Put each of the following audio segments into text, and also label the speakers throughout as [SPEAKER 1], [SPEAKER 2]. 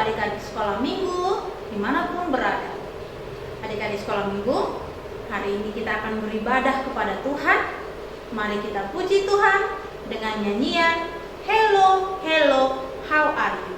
[SPEAKER 1] adik-adik sekolah minggu dimanapun berada. Adik-adik sekolah minggu, hari ini kita akan beribadah kepada Tuhan. Mari kita puji Tuhan dengan nyanyian Hello, Hello, How Are You?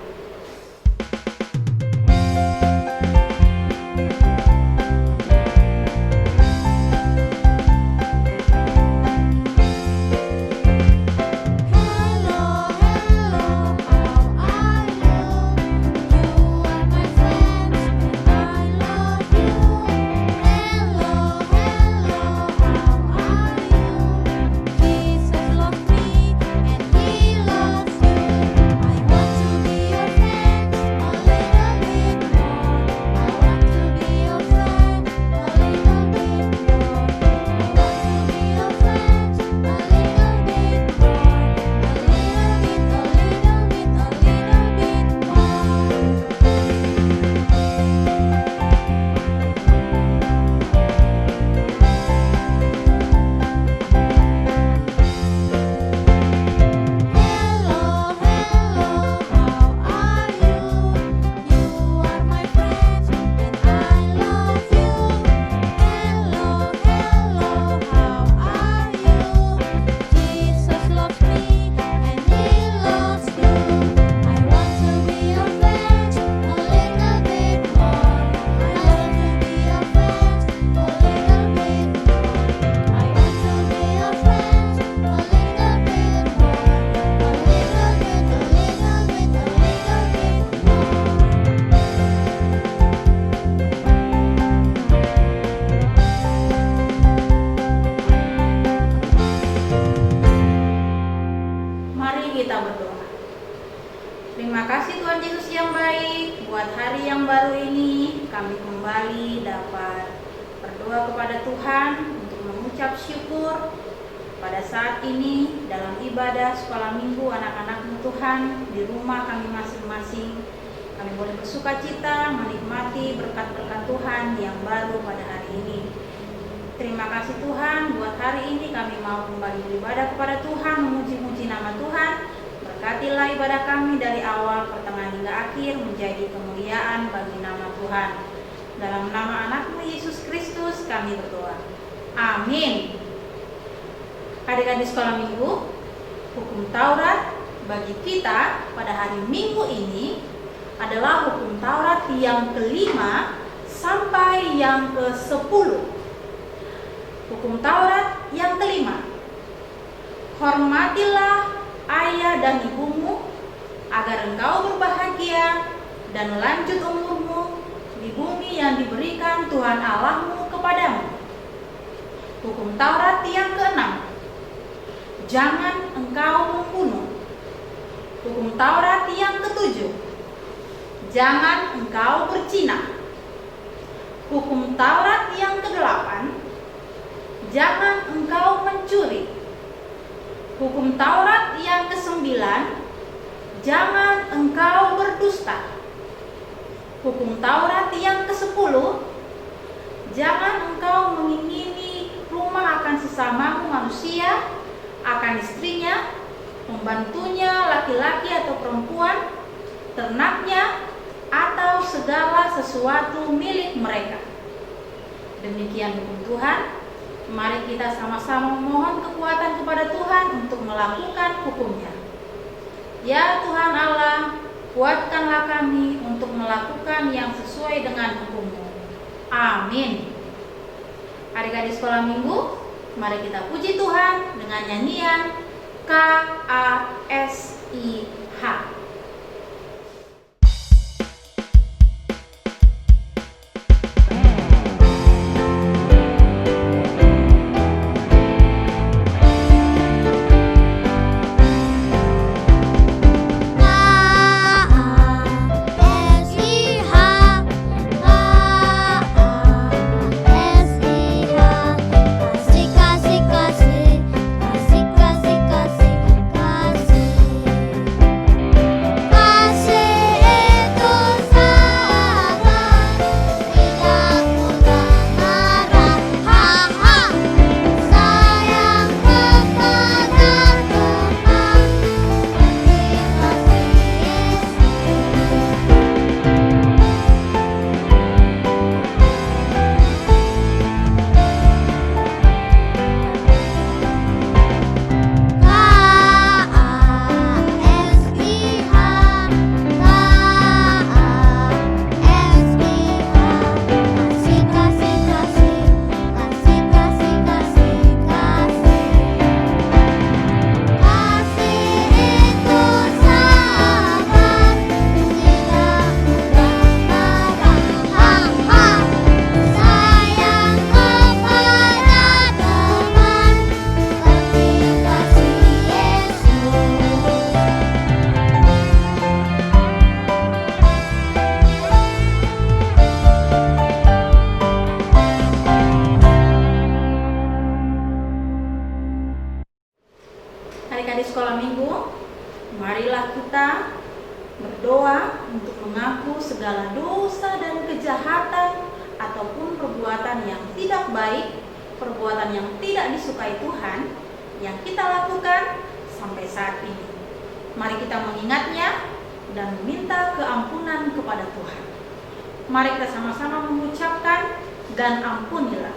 [SPEAKER 1] Kita berdoa. Terima kasih Tuhan Yesus yang baik, buat hari yang baru ini kami kembali dapat berdoa kepada Tuhan untuk mengucap syukur pada saat ini dalam ibadah sekolah minggu anak-anak-Mu Tuhan di rumah kami masing-masing. Kami boleh bersukacita menikmati berkat-berkat Tuhan yang baru pada hari ini. Terima kasih Tuhan, buat hari ini kami mau kembali beribadah kepada Tuhan, memuji-muji nama Tuhan. Berkatilah ibadah kami dari awal, pertengahan hingga akhir menjadi kemuliaan bagi nama Tuhan. Dalam nama anak-Mu Yesus Kristus kami berdoa. Amin. Adik-adik sekolah minggu, hukum Taurat bagi kita pada hari Minggu ini adalah hukum Taurat yang kelima sampai yang ke-10. Hukum Taurat yang kelima, hormatilah ayah dan ibumu agar engkau berbahagia dan lanjut umurmu di bumi yang diberikan Tuhan Allahmu kepadamu. Hukum Taurat yang keenam, jangan engkau membunuh. Hukum Taurat yang ketujuh, jangan engkau berzina. Hukum Taurat yang kedelapan, jangan engkau mencuri. Hukum Taurat yang ke-9, jangan engkau berdusta. Hukum Taurat yang ke-10, jangan engkau mengingini rumah akan sesamamu manusia, akan istrinya, pembantunya laki-laki atau perempuan, ternaknya, atau segala sesuatu milik mereka. Demikian hukum Tuhan. Mari kita sama-sama memohon kekuatan kepada Tuhan untuk melakukan hukumnya. Ya Tuhan Allah, kuatkanlah kami untuk melakukan yang sesuai dengan hukum-Mu. Amin. Adik-adik sekolah minggu, mari kita puji Tuhan dengan nyanyian KASIH.
[SPEAKER 2] Kasih
[SPEAKER 1] mengaku segala dosa dan kejahatan ataupun perbuatan yang tidak baik, perbuatan yang tidak disukai Tuhan yang kita lakukan sampai saat ini. Mari kita mengingatnya dan meminta keampunan kepada Tuhan. Mari kita sama-sama mengucapkan, dan ampunilah.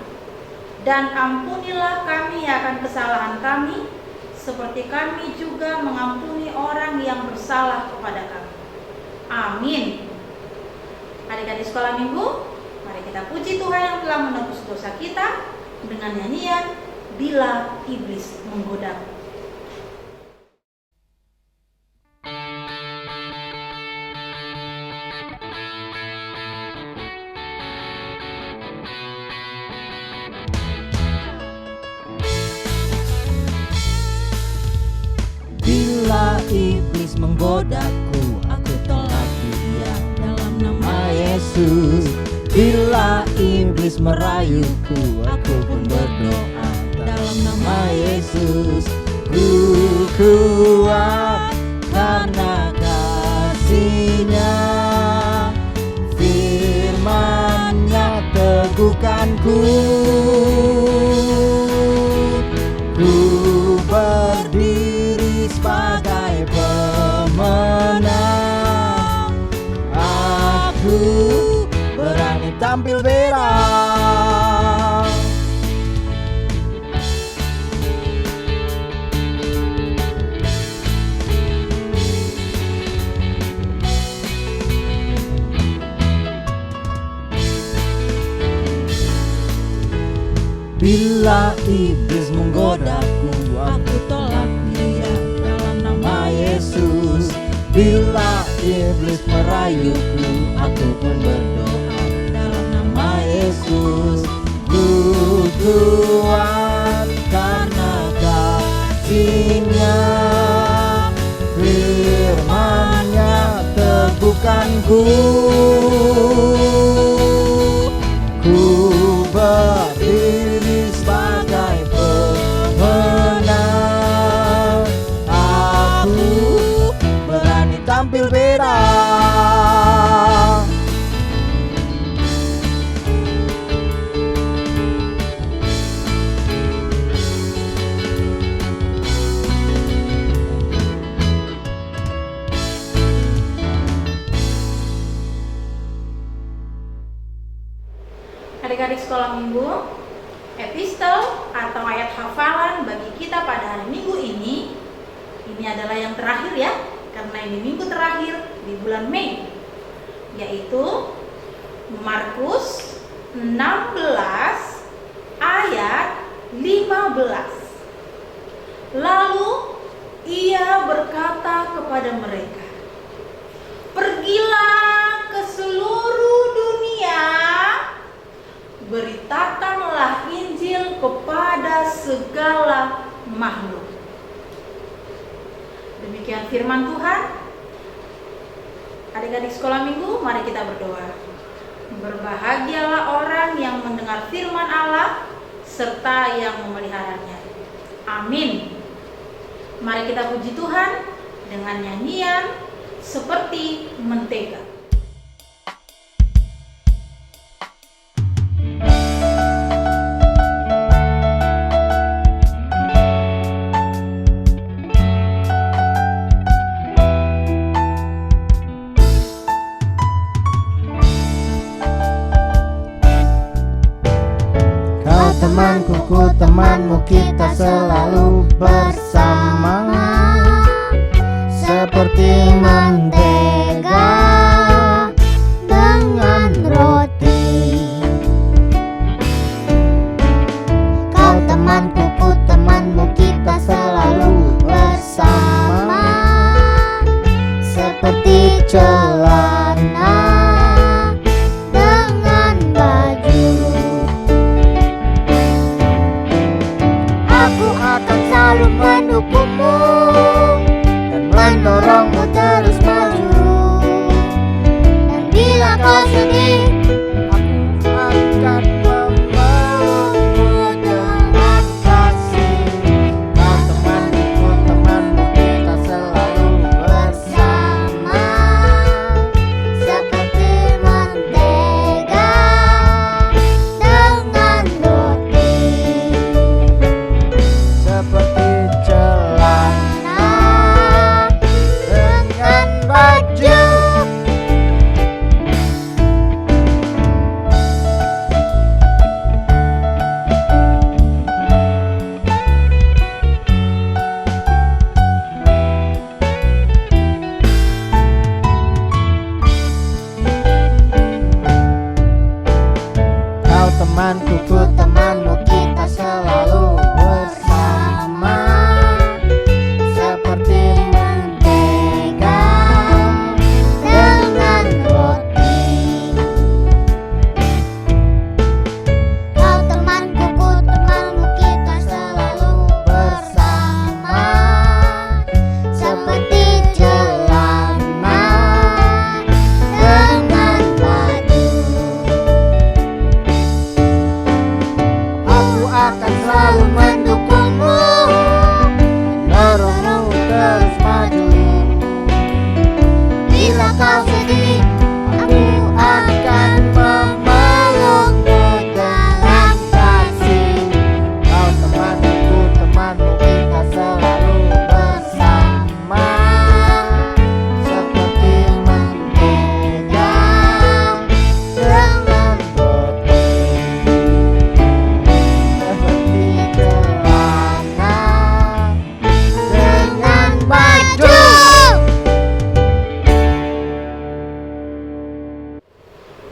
[SPEAKER 1] Dan ampunilah kami akan kesalahan kami, seperti kami juga mengampuni orang yang bersalah kepada kami. Amin. Adik-adik sekolah minggu, mari kita puji Tuhan yang telah menebus dosa kita dengan nyanyian Bila Iblis Menggodamu.
[SPEAKER 2] Bila iblis menggodaku, aku tolak dia dalam nama Yesus. Bila iblis merayuku, aku pun berdoa dalam nama Yesus. Ku kuat karena kasih-Nya, firman-Nya teguhkanku. Ku berdiri sebagai pemenang, aku berani tampil berang. Bila iblis menggodaku, aku tolak dia dalam nama Yesus. Bila iblis merayuku, aku pun berdoa dalam nama Yesus. Ku kuat karena kasih-Nya, firman-Nya teguhkanku. Ku berdiri sebagai pemenang, aku berani tampil berang.
[SPEAKER 1] Adik-adik sekolah minggu, epistel atau ayat hafalan bagi kita pada hari Minggu ini adalah yang terakhir ya, karena ini minggu terakhir di bulan Mei, yaitu Markus 16 ayat 15. Lalu ia berkata kepada mereka, "Pergilah ke seluruh dunia, beritakanlah Injil kepada segala makhluk." Demikian firman Tuhan. Adik-adik sekolah minggu, mari kita berdoa. Berbahagialah orang yang mendengar firman Allah serta yang memeliharanya. Amin. Mari kita puji Tuhan dengan nyanyian Seperti Mentega.
[SPEAKER 2] Temanku, ku temanmu, kita selalu bersama, seperti mentega dengan roti. Kau temanku, ku temanmu, kita selalu bersama, seperti celana dengan baju. Aku akan selalu mendukungmu dan mendorongmu terus maju.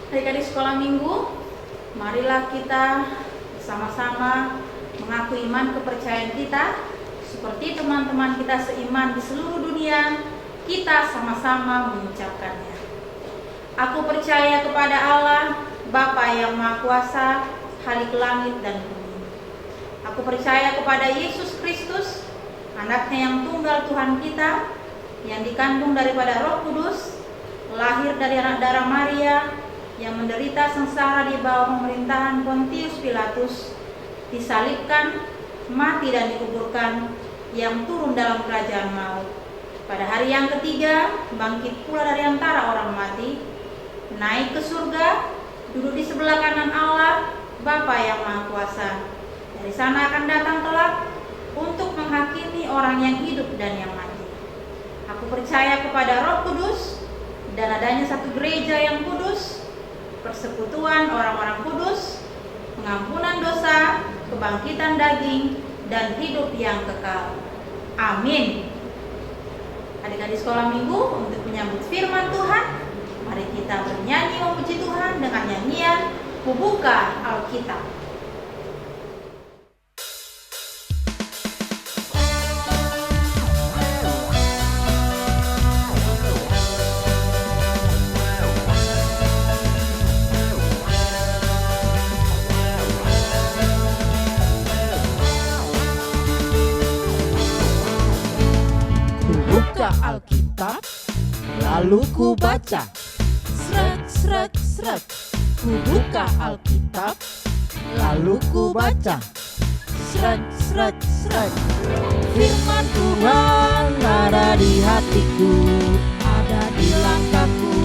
[SPEAKER 1] Adik-adik sekolah minggu, marilah kita bersama-sama mengaku iman kepercayaan kita seperti teman-teman kita seiman di seluruh dunia. Kita sama-sama mengucapkannya. Aku percaya kepada Allah, Bapa yang Maha Kuasa, Khalik langit dan bumi. Aku percaya kepada Yesus Kristus, anaknya yang tunggal Tuhan kita, yang dikandung daripada Roh Kudus, lahir dari anak darah Maria, yang menderita sengsara di bawah pemerintahan Pontius Pilatus, disalibkan, mati dan dikuburkan, yang turun dalam kerajaan maut. Pada hari yang ketiga, bangkit pula dari antara orang mati, naik ke surga, duduk di sebelah kanan Allah, Bapa yang Maha Kuasa. Dari sana akan datang kelak untuk menghakimi orang yang hidup dan yang mati. Aku percaya kepada Roh Kudus dan adanya satu gereja yang kudus, persekutuan orang-orang kudus, pengampunan dosa, kebangkitan daging, dan hidup yang kekal. Amin. Adik-adik sekolah minggu, untuk menyambut firman Tuhan, mari kita bernyanyi memuji Tuhan dengan nyanyian Kubuka Alkitab.
[SPEAKER 3] Buka Alkitab, lalu ku baca. Srek, srek, srek. Ku buka Alkitab, lalu ku baca. Srek, srek, srek. Firman Tuhan ada di hatiku, ada di langkahku,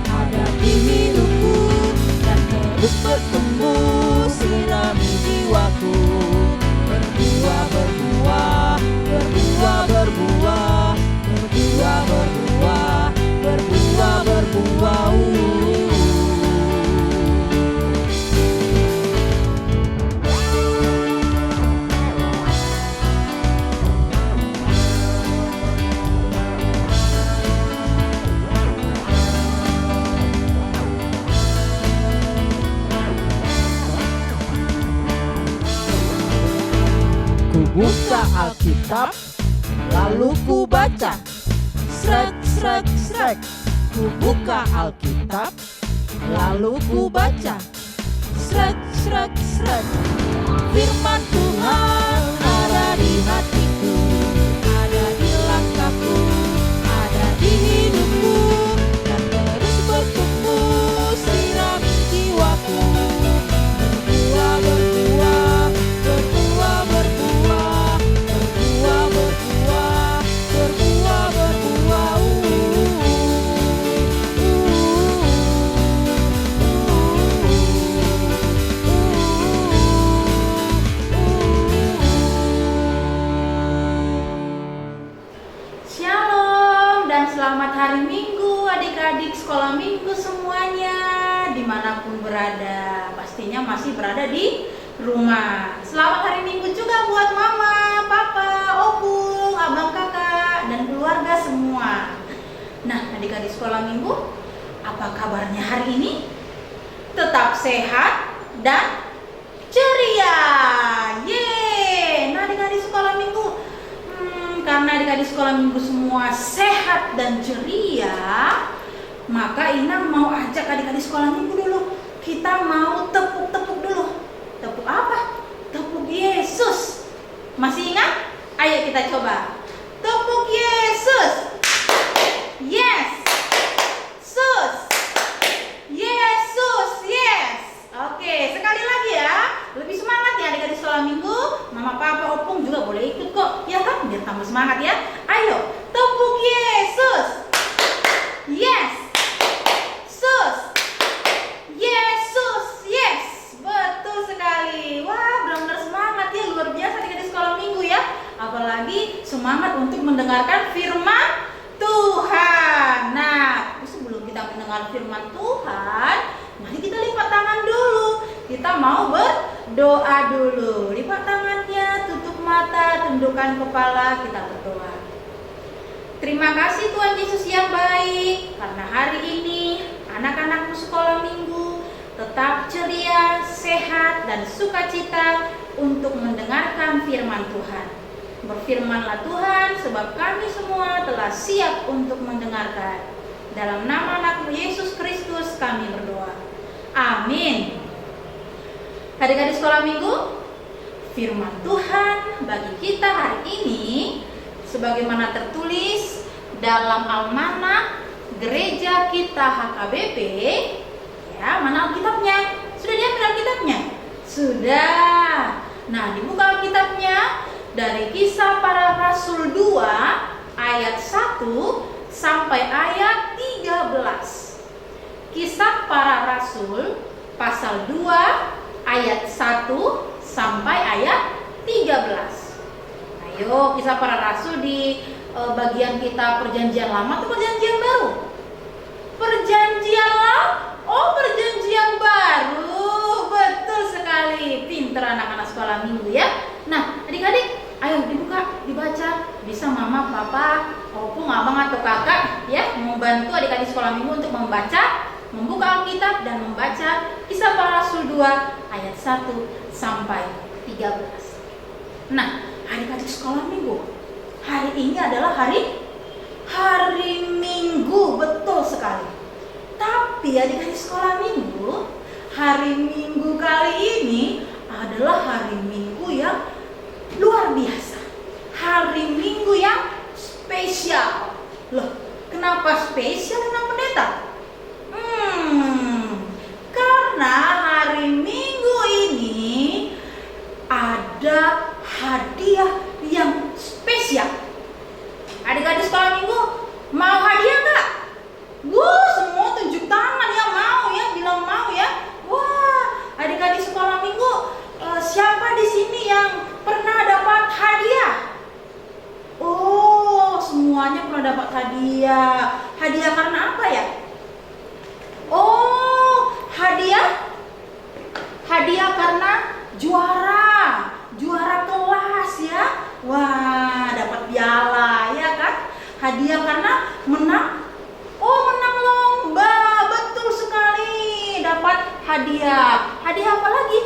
[SPEAKER 3] ada di hidupku, dan terus bertumbuh sirami jiwaku. Berbuah, berbuah, berbuah, berbuah, berbuah, berbuah, berbuah, berbuah. Ku buka Alkitab, lalu ku baca. Srek, srek, srek. Ku buka Alkitab, lalu ku baca. Srek, srek, srek. Firman Tuhan ada di hatiku, ada di langkahku, ada di hidupku, dan terus bertumbuh sirami jiwaku. Berbuah, berbuah, berbuah, berbuah, berbuah, berbuah, berbuah, berbuah.
[SPEAKER 1] Shalom dan selamat hari Minggu adik-adik sekolah minggu semuanya, dimanapun berada. Pastinya masih berada di rumah. Selamat hari Minggu juga buat mama, papa, opung, abang, kakak, dan keluarga semua. Nah, adik-adik sekolah minggu, apa kabarnya hari ini? Tetap sehat dan ceria. Yeay. Nah, adik-adik sekolah minggu, karena adik-adik sekolah minggu semua sehat dan ceria, maka Ina mau ajak adik-adik sekolah minggu dulu. Kita mau tepuk-tepuk dulu. Tepuk apa? Tepuk Yesus. Masih ingat? Ayo kita coba. Tepuk Yesus. Yes. Sus. Yesus. Yes. Oke, sekali lagi ya. Lebih semangat ya adik-adik sekolah minggu. Mama, papa, opung juga boleh ikut kok. Ya kan? Biar tambah semangat ya. Ayo, tepuk Yesus. Yes. Sus. Yesus. Yes. Betul sekali. Wah, benar-benar semangat ya. Luar biasa adik-adik sekolah minggu ya. Apalagi semangat untuk mendengarkan firman Tuhan. Nah, sebelum kita mendengar firman Tuhan, mari kita lipat tangan dulu. Kita mau berdoa dulu. Lipat tangannya, tutup mata, tundukkan kepala, kita berdoa. Terima kasih Tuhan Yesus yang baik, karena hari ini anak-anakmu sekolah sekolah minggu tetap ceria, sehat, dan sukacita untuk mendengarkan firman Tuhan. Berfirmanlah Tuhan, sebab kami semua telah siap untuk mendengarkan. Dalam nama anak Yesus Kristus kami berdoa. Amin. Adik-adik sekolah minggu, firman Tuhan bagi kita hari ini sebagaimana tertulis dalam Almanak Gereja kita HKBP. Ya, mana Alkitabnya? Sudah diambil Alkitabnya? Sudah. Nah, dibuka Alkitabnya dari Kisah Para Rasul 2 ayat 1 sampai ayat 13. Kisah Para Rasul pasal 2 ayat 1 sampai ayat 13. Ayo, Kisah Para Rasul di bagian kita perjanjian lama atau perjanjian baru? Perjanjian lama. Oh, perjanjian baru. Betul sekali. Pinter anak-anak sekolah minggu ya. Nah, adik-adik, ayo dibuka, dibaca. Bisa mama, papa, opung, abang atau kakak ya membantu adik-adik sekolah minggu untuk membuka Alkitab dan membaca Kisah Para Rasul 2 ayat 1 sampai 13. Nah, adik-adik sekolah minggu, hari ini adalah hari Minggu, betul sekali. Tapi adik-adik sekolah minggu, hari Minggu kali ini adalah hari Minggu yang luar biasa. Hari Minggu yang spesial. Loh, kenapa spesial Anak Pendeta? Karena hari Minggu ini ada hadiah yang spesial. Adik-adik sekolah minggu, mau hadiah nggak? Semua tunjuk tangan ya, mau ya, bilang mau ya. Wah, adik-adik sekolah minggu, siapa di sini yang pernah dapat hadiah? Oh, semuanya pernah dapat hadiah. Hadiah karena apa ya? Oh, hadiah karena juara kelas ya. Wah, dapat piala ya kan? Hadiah karena menang lomba, betul sekali, dapat hadiah. Hadiah apa lagi?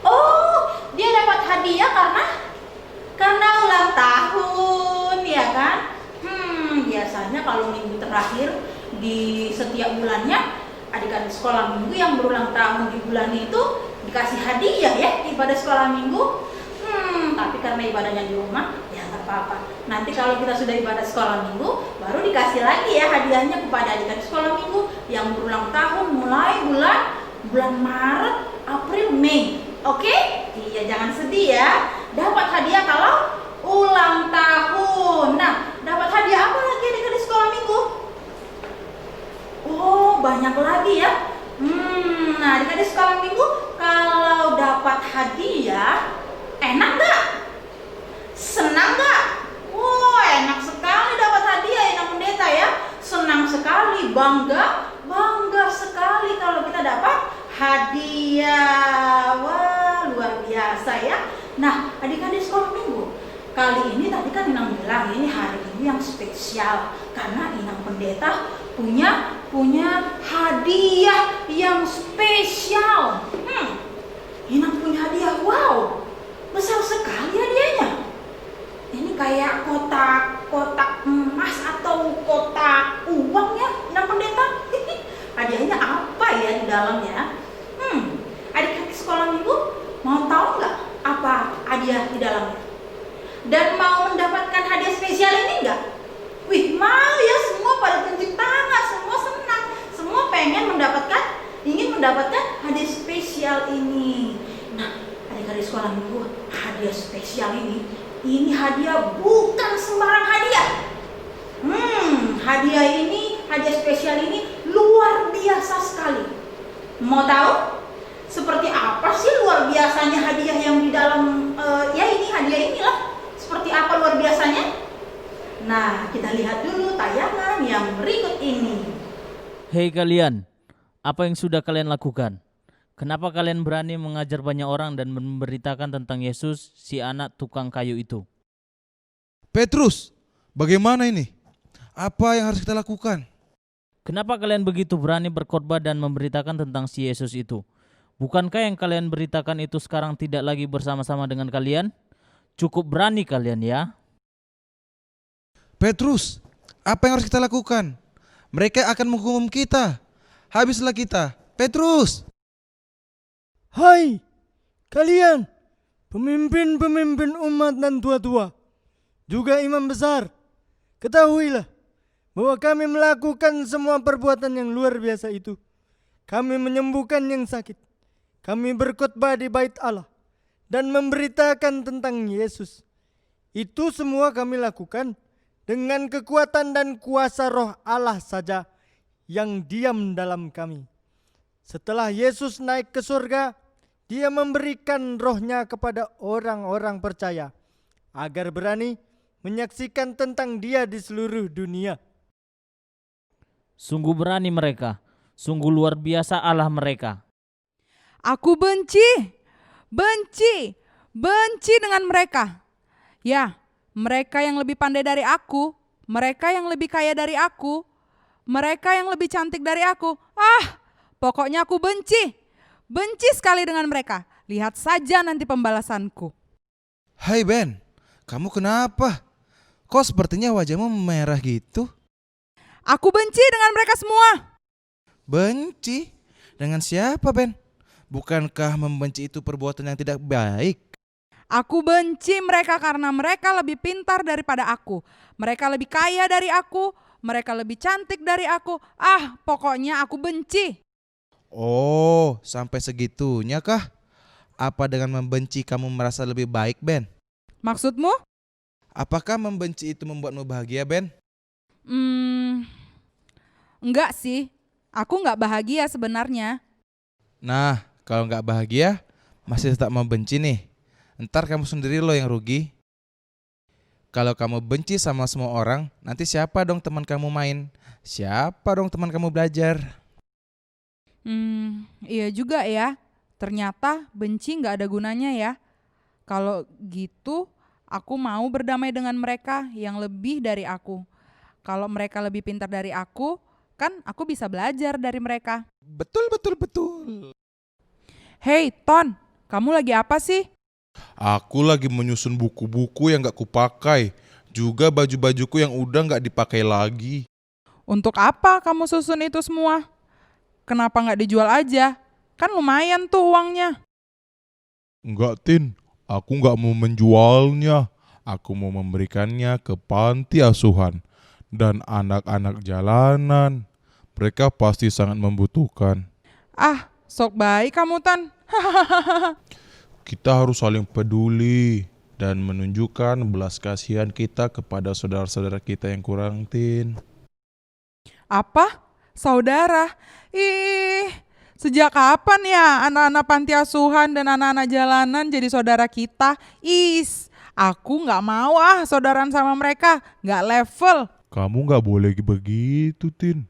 [SPEAKER 1] Oh, dia dapat hadiah karena ulang tahun ya kan? Biasanya kalau minggu terakhir di setiap bulannya adik-adik sekolah minggu yang berulang tahun di bulan itu dikasih hadiah ya ibadah sekolah minggu. Tapi karena ibadahnya di rumah ya nggak apa-apa. Nanti kalau kita sudah ibadah sekolah minggu baru dikasih lagi ya hadiahnya kepada adik-adik sekolah minggu yang berulang tahun mulai bulan Maret, April, Mei. Oke? Iya, jangan sedih ya. Dapat hadiah kalau ulang tahun. Nah, dapat hadiah apa lagi adik-adik sekolah minggu? Oh, banyak lagi ya. Nah, adik-adik sekolah minggu kalau dapat hadiah enak nggak? Senang nggak? Wah, enak sekali dapat hadiah Anak Pendeta ya. Senang sekali, bangga sekali kalau kita dapat hadiah. Wah, luar biasa ya. Nah, adik-adik sekolah minggu, kali ini tadi kan Inang bilang ini hari ini yang spesial karena Inang Pendeta punya hadiah yang spesial. Inang punya hadiah, wow, besar sekali hadiahnya. Ini kayak kotak emas atau kotak uang ya, Inang Pendeta. Hadiahnya apa ya di dalamnya? Adik-adik sekolah minggu mau tahu nggak apa hadiah di dalamnya? Dan mau mendapatkan hadiah spesial ini nggak? Wih, mau ya, semua pada tunjuk tangan, semua senang, semua ingin mendapatkan hadiah spesial ini. Nah, adik-adik sekolah minggu, hadiah spesial ini hadiah bukan sembarang hadiah. Hadiah spesial ini luar biasa sekali. Mau tahu seperti apa sih luar biasanya hadiah yang di dalam hadiah inilah? Seperti apa luar biasanya? Nah, kita lihat dulu tayangan yang berikut ini.
[SPEAKER 4] Hei kalian, apa yang sudah kalian lakukan? Kenapa kalian berani mengajar banyak orang dan memberitakan tentang Yesus, si anak tukang kayu itu?
[SPEAKER 5] Petrus, bagaimana ini? Apa yang harus kita lakukan?
[SPEAKER 4] Kenapa kalian begitu berani berkhotbah dan memberitakan tentang si Yesus itu? Bukankah yang kalian beritakan itu sekarang tidak lagi bersama-sama dengan kalian? Cukup berani kalian ya.
[SPEAKER 5] Petrus, apa yang harus kita lakukan? Mereka akan menghukum kita. Habislah kita. Petrus!
[SPEAKER 6] Hai, kalian, pemimpin-pemimpin umat dan tua-tua, juga imam besar, ketahuilah bahwa kami melakukan semua perbuatan yang luar biasa itu. Kami menyembuhkan yang sakit, kami berkhotbah di bait Allah, dan memberitakan tentang Yesus. Itu semua kami lakukan dengan kekuatan dan kuasa Roh Allah saja yang diam dalam kami. Setelah Yesus naik ke surga, Dia memberikan Roh-Nya kepada orang-orang percaya agar berani menyaksikan tentang Dia di seluruh dunia.
[SPEAKER 4] Sungguh berani mereka. Sungguh luar biasa Allah mereka.
[SPEAKER 7] Aku benci dengan mereka. Ya, mereka yang lebih pandai dari aku, mereka yang lebih kaya dari aku, mereka yang lebih cantik dari aku. Pokoknya aku benci sekali dengan mereka. Lihat saja nanti pembalasanku.
[SPEAKER 5] Hai Ben, kamu kenapa? Kok sepertinya wajahmu merah gitu?
[SPEAKER 7] Aku benci dengan mereka semua.
[SPEAKER 5] Benci? Dengan siapa Ben? Bukankah membenci itu perbuatan yang tidak baik?
[SPEAKER 7] Aku benci mereka karena mereka lebih pintar daripada aku. Mereka lebih kaya dari aku. Mereka lebih cantik dari aku. Pokoknya aku benci.
[SPEAKER 5] Oh, sampai segitunya kah? Apa dengan membenci kamu merasa lebih baik Ben?
[SPEAKER 7] Maksudmu?
[SPEAKER 5] Apakah membenci itu membuatmu bahagia Ben?
[SPEAKER 7] Enggak sih. Aku enggak bahagia sebenarnya.
[SPEAKER 5] Nah, kalau nggak bahagia, masih tetap membenci nih. Ntar kamu sendiri loh yang rugi. Kalau kamu benci sama semua orang, nanti siapa dong teman kamu main? Siapa dong teman kamu belajar?
[SPEAKER 7] Iya juga ya. Ternyata benci enggak ada gunanya ya. Kalau gitu, aku mau berdamai dengan mereka yang lebih dari aku. Kalau mereka lebih pintar dari aku, kan aku bisa belajar dari mereka.
[SPEAKER 5] Betul.
[SPEAKER 7] Hey Ton, kamu lagi apa sih?
[SPEAKER 5] Aku lagi menyusun buku-buku yang gak kupakai. Juga baju-bajuku yang udah gak dipakai lagi.
[SPEAKER 7] Untuk apa kamu susun itu semua? Kenapa nggak dijual aja? Kan lumayan tuh uangnya.
[SPEAKER 5] Enggak Tin, aku gak mau menjualnya. Aku mau memberikannya ke panti asuhan dan anak-anak jalanan. Mereka pasti sangat membutuhkan.
[SPEAKER 7] Sok baik kamu Tan.
[SPEAKER 5] Kita harus saling peduli dan menunjukkan belas kasihan kita kepada saudara-saudara kita yang kurang Tin.
[SPEAKER 7] Apa? Saudara? Sejak kapan ya anak-anak panti asuhan dan anak-anak jalanan jadi saudara kita? Aku nggak mau saudaran sama mereka, nggak level.
[SPEAKER 5] Kamu gak boleh begitu Tin.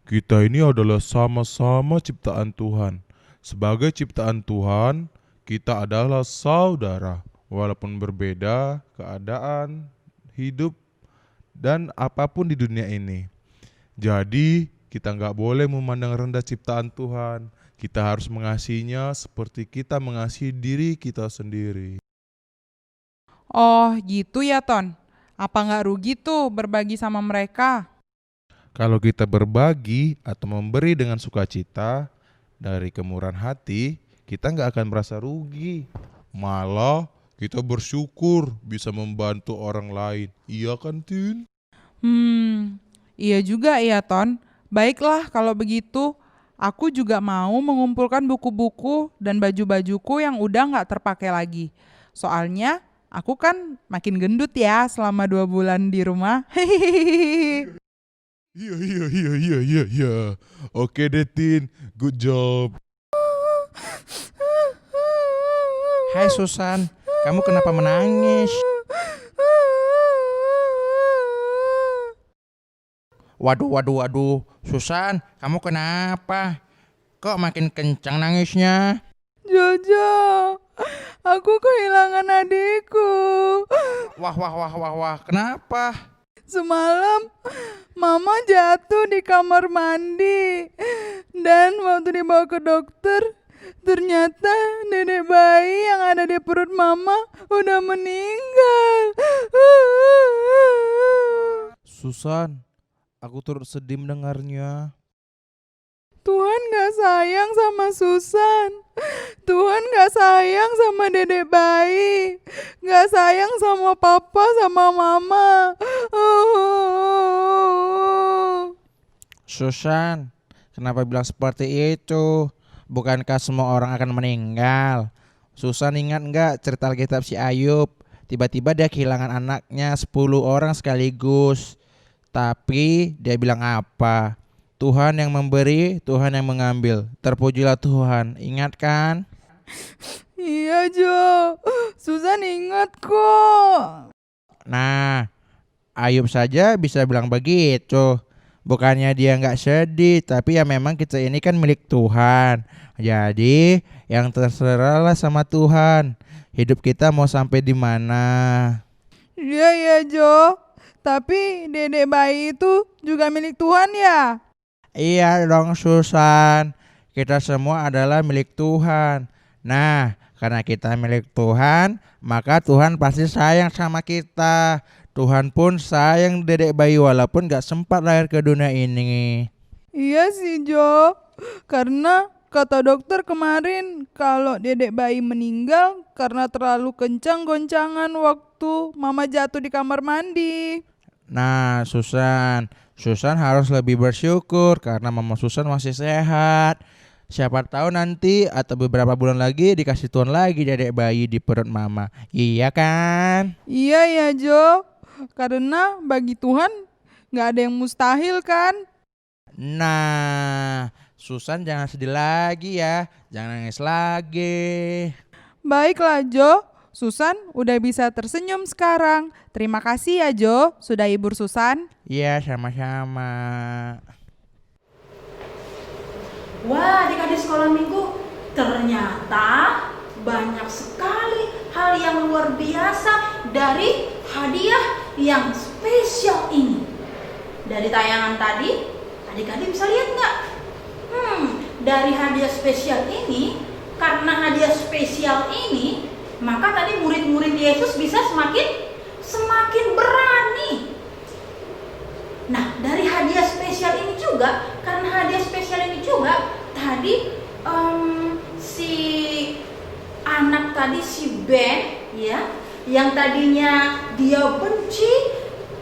[SPEAKER 5] Kita ini adalah sama-sama ciptaan Tuhan. Sebagai ciptaan Tuhan, kita adalah saudara. Walaupun berbeda keadaan, hidup, dan apapun di dunia ini. Jadi kita gak boleh memandang rendah ciptaan Tuhan. Kita harus mengasihinya seperti kita mengasihi diri kita sendiri.
[SPEAKER 7] Oh gitu ya Ton. Apa nggak rugi tuh berbagi sama mereka?
[SPEAKER 5] Kalau kita berbagi atau memberi dengan sukacita dari kemurahan hati, kita gak akan merasa rugi. Malah kita bersyukur bisa membantu orang lain. Iya kan Tin?
[SPEAKER 7] Iya juga ya Ton. Baiklah kalau begitu. Aku juga mau mengumpulkan buku-buku dan baju-bajuku yang udah gak terpakai lagi. Soalnya aku kan makin gendut ya selama 2 bulan di rumah.
[SPEAKER 5] Iya. Oke deh Tin, good job.
[SPEAKER 8] Hai Susan, kamu kenapa menangis? Waduh, Susan, kamu kenapa? Kok makin kencang nangisnya?
[SPEAKER 7] Jojo, aku kehilangan adikku.
[SPEAKER 8] Wah, kenapa?
[SPEAKER 7] Semalam Mama jatuh di kamar mandi. Dan waktu dibawa ke dokter, ternyata dedek bayi yang ada di perut Mama udah meninggal.
[SPEAKER 8] Susan, aku turut sedih mendengarnya.
[SPEAKER 7] Tuhan gak sayang sama Susan. Tuhan gak sayang sama dedek bayi. Gak sayang sama papa sama mama.
[SPEAKER 8] Susan, kenapa bilang seperti itu? Bukankah semua orang akan meninggal? Susan ingat nggak cerita Alkitab si Ayub? Tiba-tiba dia kehilangan anaknya 10 orang sekaligus. Tapi dia bilang apa? Tuhan yang memberi, Tuhan yang mengambil. Terpujilah Tuhan, ingat kan?
[SPEAKER 7] Iya Jo, Susan ingat kok.
[SPEAKER 8] Nah, Ayub saja bisa bilang begitu. Bukannya dia nggak sedih, tapi ya memang kita ini kan milik Tuhan. Jadi yang terserahlah sama Tuhan. Hidup kita mau sampai di mana?
[SPEAKER 7] Iya ya Jo, tapi dedek bayi itu juga milik Tuhan ya?
[SPEAKER 8] Iya dong Susan, kita semua adalah milik Tuhan. Nah, karena kita milik Tuhan, maka Tuhan pasti sayang sama kita. Tuhan pun sayang dedek bayi walaupun gak sempat lahir ke dunia ini.
[SPEAKER 7] Iya sih Jo, karena kata dokter kemarin kalau dedek bayi meninggal karena terlalu kencang goncangan waktu Mama jatuh di kamar mandi.
[SPEAKER 8] Nah Susan harus lebih bersyukur karena Mama Susan masih sehat. Siapa tahu nanti atau beberapa bulan lagi dikasih Tuhan lagi dedek bayi di perut Mama. Iya kan?
[SPEAKER 7] Iya ya Jo, karena bagi Tuhan gak ada yang mustahil kan?
[SPEAKER 8] Nah, Susan jangan sedih lagi ya, jangan nangis lagi.
[SPEAKER 7] Baiklah Jo, Susan udah bisa tersenyum sekarang. Terima kasih ya Jo, sudah hibur Susan.
[SPEAKER 8] Iya, sama-sama.
[SPEAKER 1] Wah, adik-adik sekolah minggu, ternyata banyak sekali hal yang luar biasa dari hadiah yang spesial ini. Dari tayangan tadi, adik-adik bisa lihat nggak? Dari hadiah spesial ini, karena hadiah spesial ini, maka tadi murid-murid Yesus bisa semakin berani. Nah, dari hadiah spesial ini juga, karena hadiah spesial ini juga, tadi si anak tadi, si Ben, ya, yang tadinya dia benci,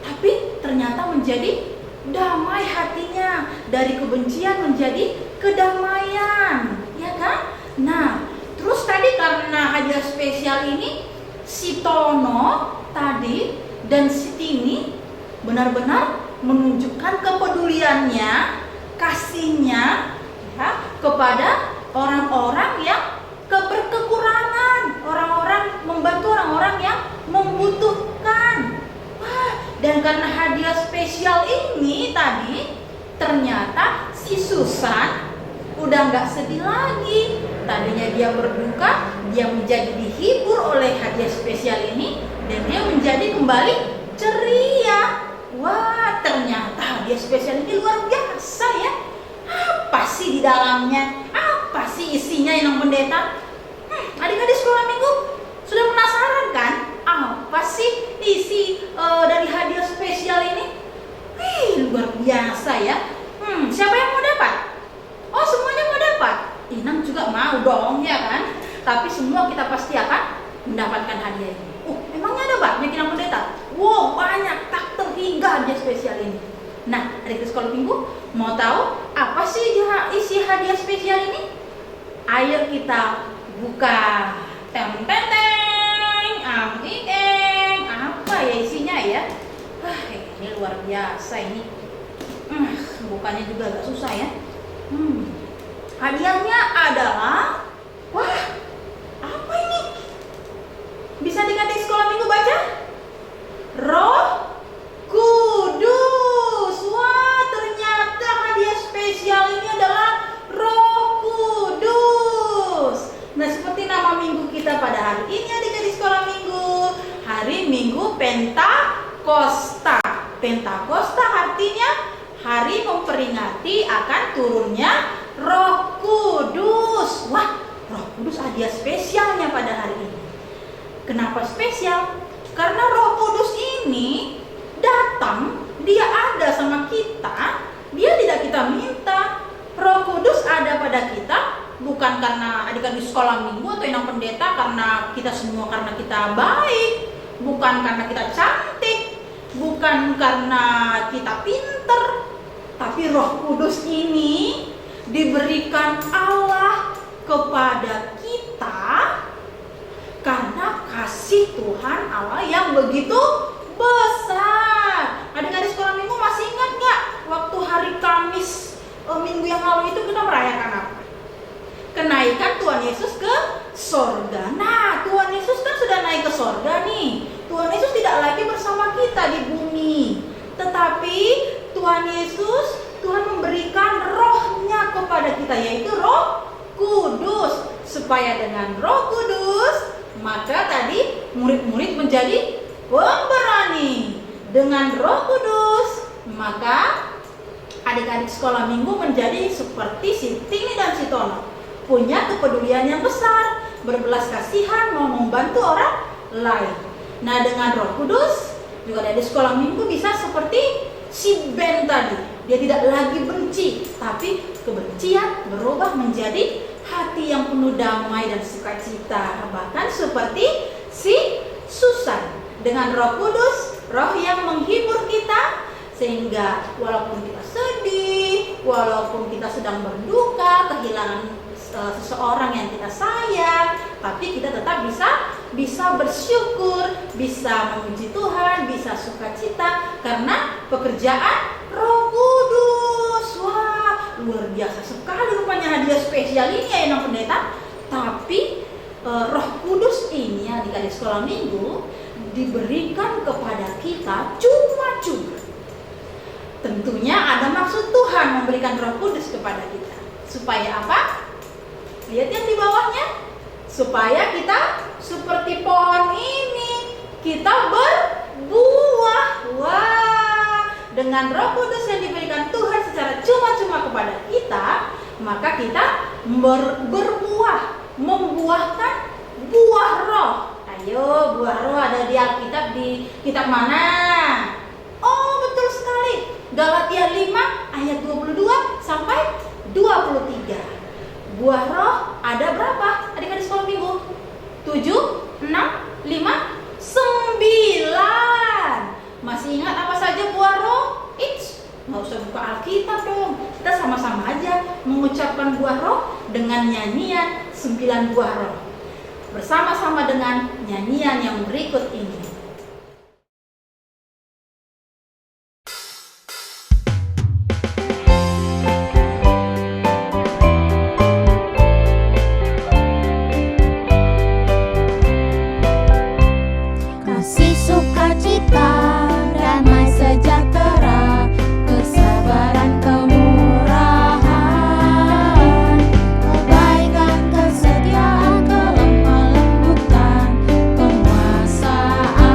[SPEAKER 1] tapi ternyata menjadi damai hatinya, dari kebencian menjadi kedamaian, ya kan? Nah, terus tadi karena hadiah spesial ini, si Tono tadi dan si Tini benar-benar menunjukkan kepeduliannya, kasihnya, ya, kepada orang-orang yang berkekurangan, membantu orang-orang yang membutuhkan. Wah, dan karena hadiah spesial ini tadi, ternyata si Susan udah nggak sedih lagi. Tadinya dia berduka, dia menjadi dihibur oleh hadiah spesial ini, dan dia menjadi kembali ceria. Wah, ternyata hadiah spesial ini luar biasa ya. Apa sih di dalamnya? Apa sih isinya yang pendeta? Adik-adik sekolah minggu sudah penasaran kan? Apa sih isi dari hadiah spesial ini? Luar biasa ya. Siapa yang mau dapat? Oh, semuanya mau dapat. Inang juga mau dong ya kan? Tapi semua kita pasti akan mendapatkan hadiah ini. Emangnya ada banyak yang pendeta? Wow, banyak, tak terhingga hadiah spesial ini. Nah, adik sekolah minggu mau tahu apa sih isi hadiah spesial ini? Ayo kita buka. Teng teng teng, apa ya isinya ya? Ini luar biasa ini. Bukannya juga agak susah ya. Hadiahnya adalah, wah, apa ini? Bisa adik-adik sekolah minggu baca? Roh Kudus. Wah, ternyata hadiah spesial ini adalah Roh Kudus. Nah, seperti nama minggu kita pada hari ini adik-adik sekolah minggu, hari Minggu Pentakosta. Pentakosta artinya hari memperingati akan turunnya Roh Kudus. Wah, Roh Kudus hadiah spesialnya pada hari ini. Kenapa spesial? Karena Roh Kudus ini datang, dia ada sama kita, dia tidak kita minta. Roh Kudus ada pada kita bukan karena adik-adik sekolah minggu atau inang pendeta, karena kita semua karena kita baik, bukan karena kita cantik, bukan karena kita pinter, tapi Roh Kudus ini diberikan Allah kepada kita karena kasih Tuhan Allah yang begitu besar. Adik-adik sekolah minggu masih ingat gak waktu hari Kamis minggu yang lalu itu kita merayakan apa? Kenaikan Tuhan Yesus ke sorga. Nah, Tuhan Yesus kan sudah naik ke sorga nih. Tuhan Yesus tidak lagi bersama kita di bumi, tetapi Tuhan Yesus, Tuhan memberikan rohnya kepada kita, yaitu Roh Kudus. Supaya dengan Roh Kudus, maka tadi murid-murid menjadi pemberani. Dengan Roh Kudus, maka adik-adik sekolah minggu menjadi seperti si Tini dan si Tono, punya kepedulian yang besar, berbelas kasihan, mau membantu orang lain. Nah, dengan Roh Kudus juga adik sekolah minggu bisa seperti si Ben tadi. Dia tidak lagi benci, tapi kebencian berubah menjadi hati yang penuh damai dan sukacita. Bahkan seperti si Susan. Dengan Roh Kudus, roh yang menghibur kita, sehingga walaupun kita sedih, walaupun kita sedang berduka, kehilangan seseorang yang kita sayang, tapi kita tetap bisa bersyukur, bisa memuji Tuhan, bisa sukacita karena pekerjaan Roh Kudus. Wah, luar biasa sekali rupanya hadiah spesial ini ya Inang Pendeta. Tapi Roh Kudus ini adik-adik sekolah minggu diberikan kepada kita cuma-cuma. Tentunya ada maksud Tuhan memberikan Roh Kudus kepada kita. Supaya apa? Lihat yang di bawahnya. Supaya kita seperti pohon ini, kita berbuah. Wah, dengan Roh Kudus yang diberikan Tuhan secara cuma-cuma kepada kita, maka kita berbuah, membuahkan buah roh. Ayo, buah roh ada di Alkitab, di kitab mana? Oh, betul sekali. Galatia 5 ayat 22 sampai 23. Buah roh ada berapa? Adik-adik sekolah minggu? 7, 6, 5, 9. Masih ingat apa saja buah roh? Nggak usah buka Alkitab dong. Kita sama-sama aja mengucapkan buah roh dengan nyanyian 9 buah roh. Bersama-sama dengan nyanyian yang berikut ini.
[SPEAKER 2] Kasih, sukacita, damai sejahtera, kesabaran, kemurahan, kebaikan, kesetiaan, kelemah lembutan, penguasaan.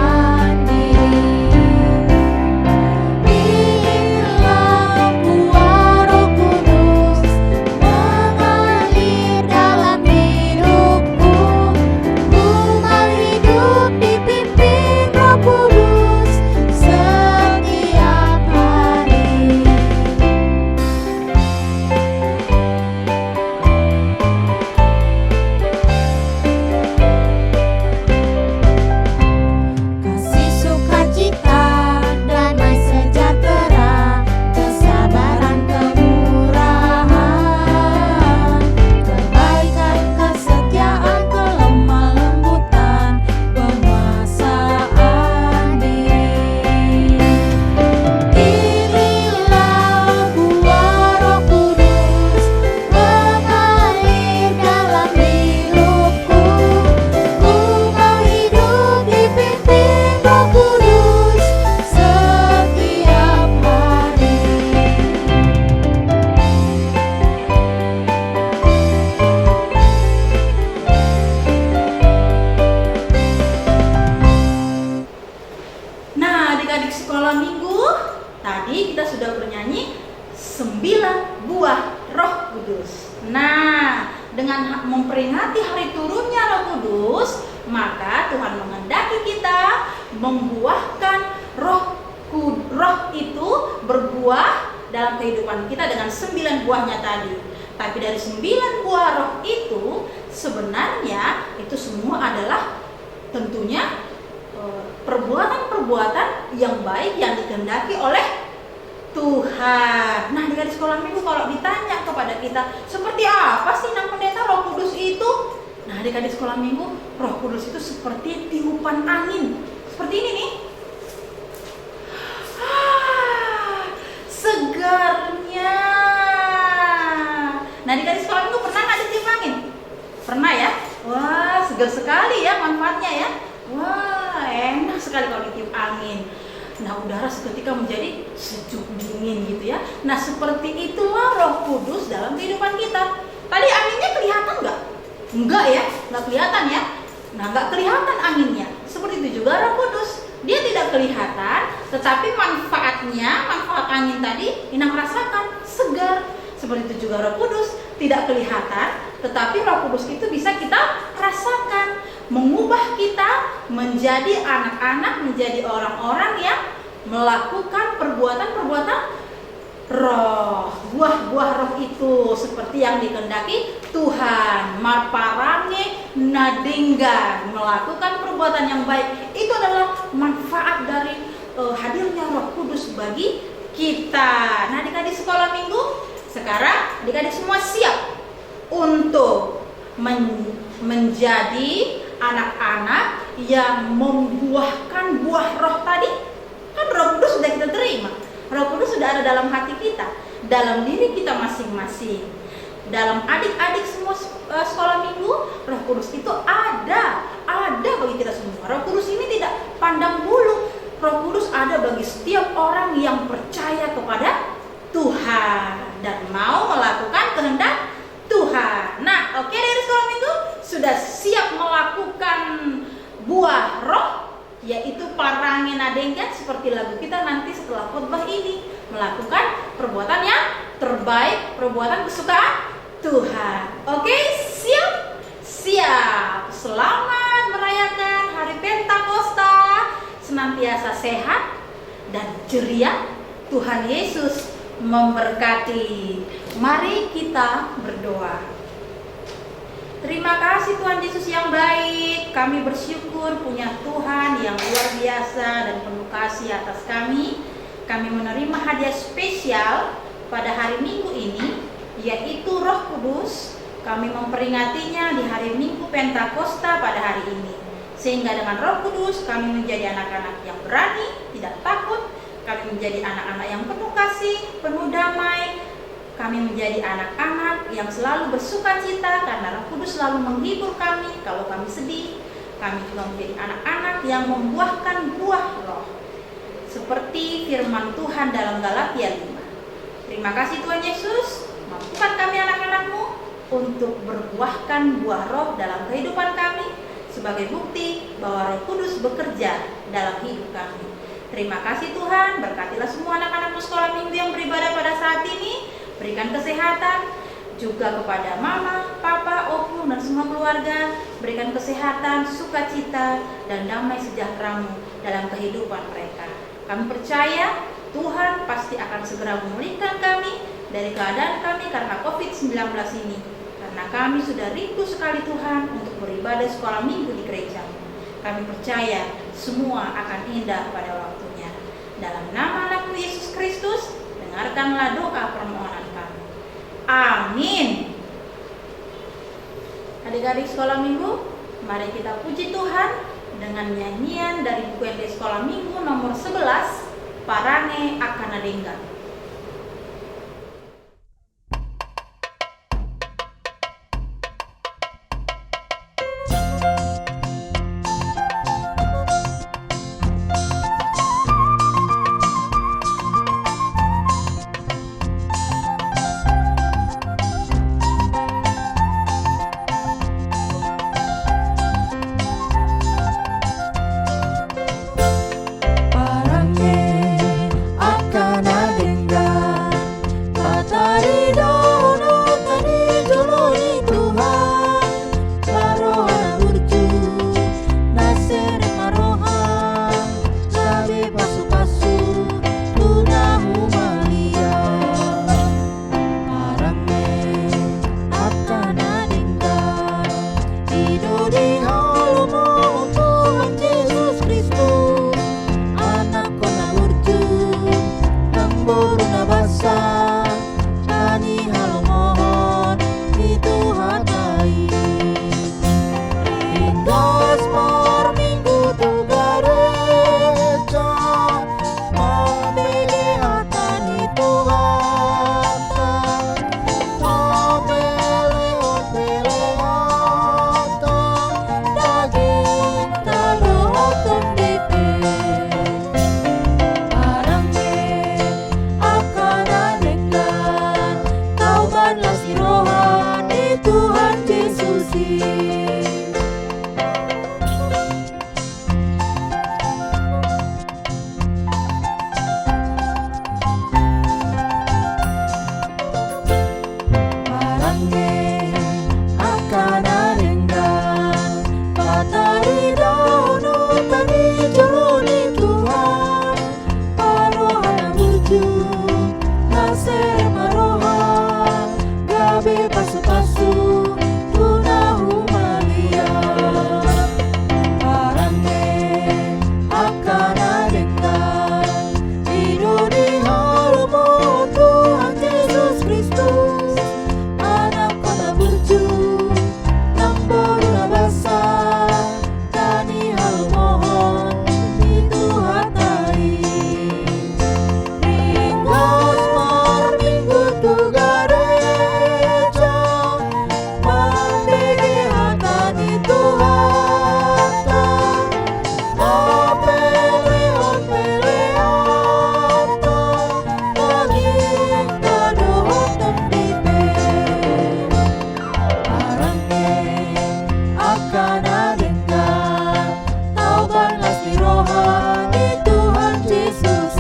[SPEAKER 1] Nah, dengan memperingati hari turunnya Roh Kudus, maka Tuhan menghendaki kita membuahkan roh itu berbuah dalam kehidupan kita dengan 9 buahnya tadi. Tapi dari 9 buah roh itu sebenarnya itu semua adalah tentunya perbuatan-perbuatan yang baik yang dikehendaki oleh Tuhan. Nah, di sekolah minggu kalau ditanya kepada kita, seperti apa sih Nang Pendeta Roh Kudus itu? Nah, di sekolah minggu, Roh Kudus itu seperti tiupan angin. Seperti ini nih. Segarnya. Nah, di sekolah minggu pernah nggak ditiup angin? Pernah ya? Wah, segar sekali ya manfaatnya ya. Wah, enak sekali kalau ditiup angin. Nah, udara seketika menjadi sejuk dingin gitu ya. Nah, seperti itulah Roh Kudus dalam kehidupan kita. Tadi anginnya kelihatan nggak? Enggak ya, nggak kelihatan ya. Nah, nggak kelihatan anginnya. Seperti itu juga Roh Kudus. Dia tidak kelihatan, tetapi manfaat angin tadi Inang rasakan, segar. Seperti itu juga Roh Kudus, tidak kelihatan, tetapi Roh Kudus itu bisa kita rasakan, mengubah kita menjadi anak-anak, menjadi orang-orang yang melakukan perbuatan-perbuatan roh. Buah-buah roh itu seperti yang dikehendaki Tuhan. Maparange nadinggan, melakukan perbuatan yang baik. Itu adalah manfaat dari hadirnya Roh Kudus bagi kita. Nah, adik-adik sekolah minggu, sekarang adik-adik semua siap untuk menjadi anak-anak yang membuahkan buah roh tadi. Kan Roh Kudus sudah kita terima. Roh Kudus sudah ada dalam hati kita, dalam diri kita masing-masing. Dalam adik-adik semua sekolah minggu, Roh Kudus itu ada bagi kita semua. Roh Kudus ini tidak pandang bulu. Roh Kudus ada bagi setiap orang yang percaya kepada Tuhan dan mau melakukan kehendak Tuhan. Nah, oke, dari sekolah minggu sudah siap melakukan buah roh, yaitu parangin adengkan, seperti lagu kita nanti setelah khotbah ini, melakukan perbuatan yang terbaik, perbuatan kesukaan Tuhan. Oke, siap? Siap. Selamat merayakan hari Pentakosta, senantiasa sehat dan ceria. Tuhan Yesus memberkati. Mari kita berdoa. Terima kasih Tuhan Yesus yang baik. Kami bersyukur punya Tuhan yang luar biasa dan penuh kasih atas kami. Kami menerima hadiah spesial pada hari Minggu ini, yaitu Roh Kudus. Kami memperingatinya di hari Minggu Pentakosta pada hari ini. Sehingga dengan Roh Kudus kami menjadi anak-anak yang berani, tidak takut. Kami menjadi anak-anak yang penuh kasih, penuh damai. Kami menjadi anak-anak yang selalu bersukacita karena Roh Kudus selalu menghibur kami kalau kami sedih. Kami juga menjadi anak-anak yang membuahkan buah roh, seperti firman Tuhan dalam Galatia 5. Terima kasih Tuhan Yesus, mampukan kami anak-anak-Mu untuk berbuahkan buah roh dalam kehidupan kami sebagai bukti bahwa Roh Kudus bekerja dalam hidup kami. Terima kasih Tuhan, berkatilah semua anak-anak sekolah minggu yang beribadah pada saat ini. Berikan kesehatan juga kepada mama, papa, opung, dan semua keluarga. Berikan kesehatan, sukacita, dan damai sejahtera-Mu dalam kehidupan mereka. Kami percaya Tuhan pasti akan segera memulihkan kami dari keadaan kami karena COVID-19 ini. Karena kami sudah rindu sekali Tuhan untuk beribadah sekolah minggu di gereja. Kami percaya semua akan indah pada waktunya. Dalam nama Anakmu Yesus Kristus, dengarkanlah doa permohonan kami. Amin. Adik-adik sekolah minggu, mari kita puji Tuhan dengan nyanyian dari buku LD sekolah minggu nomor 11, Parange akan adenggan.
[SPEAKER 2] Parange akan adenggan. Parange akan aringgan patari daun tani joloni Tuhan parohana wujud nasir maroha gabe pasu-pasu tunahu malia Parange akan aringgan hidup di halamu Tuhan Yesus Kristus anak kota burju namboruna basah tani hal mohon itu hatai Ringos mar minggu tu gareja mandege hatani Tuhata apeleon peleata lagi kadohotan dipe Parange akan aringgan tauban lasmi rohani Tuhan Yesus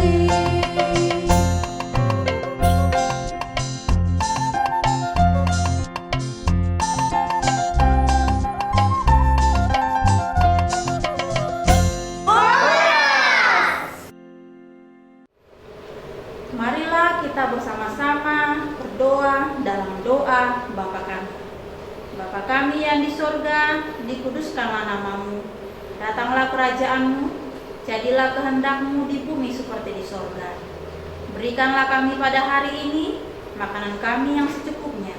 [SPEAKER 1] Marilah kita bersama-sama berdoa dalam doa Bapa kami. Bapa kami yang di sorga, dikuduskanlah namamu. Datanglah kerajaanmu, jadilah kehendakmu di bumi seperti di sorga. Berikanlah kami pada hari ini makanan kami yang secukupnya.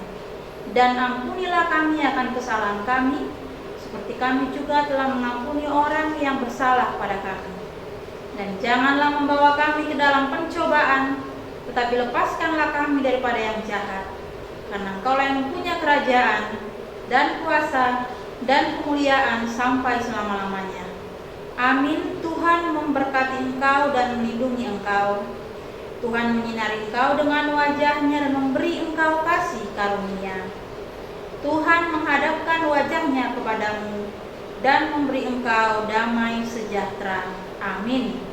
[SPEAKER 1] Dan ampunilah kami akan kesalahan kami, seperti kami juga telah mengampuni orang yang bersalah pada kami. Dan janganlah membawa kami ke dalam pencobaan, tetapi lepaskanlah kami daripada yang jahat. Karena Engkaulah yang punya kerajaan, dan kuasa, dan kemuliaan sampai selama-lamanya. Amin. Tuhan memberkati engkau dan melindungi engkau. Tuhan menyinari engkau dengan wajahnya dan memberi engkau kasih karunia. Tuhan menghadapkan wajahnya kepadamu dan memberi engkau damai sejahtera. Amin.